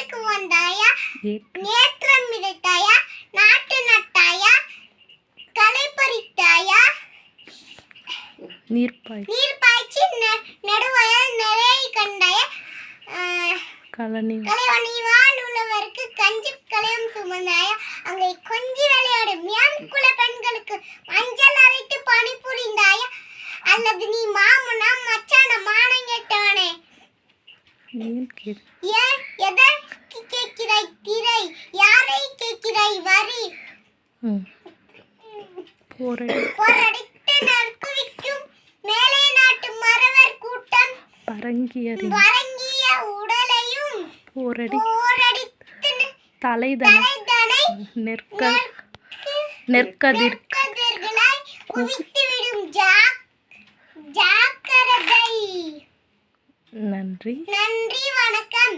நாட்டுக்கு வந்தாயா, நேத்திரம் விதைத்தாயா, நாட்டு நட்டாயா, களை பறித்தாயா, நீர் பாய்ச்சி நடுவயல் நிறைய கண்டாயா, கலைவணிவால் உள்ளவருக்கு கஞ்சி கலையும் சுமந்தாயா, அங்கே கொஞ்சி விளையாடும் என் குல பெண்களுக்கு மஞ்சள் அரைத்து பணி புரிந்தாயா, அல்லது நீ மாமனா மச்சான மானம் கேட்டவனே, ஏன் எதற்கு கேட்கிறாய் திரை, யாரை கேட்கிறாய் வரி, போரடித்து நற்குவிக்கும் மேலை நாட்டு மறவர் கூட்டம் பரங்கிய உடலையும் போரடித்து தலைதனை நெற்கதிர்களாய் குவித்துவிடும் ஜாக்கிரதை. நன்றி வணக்கம்.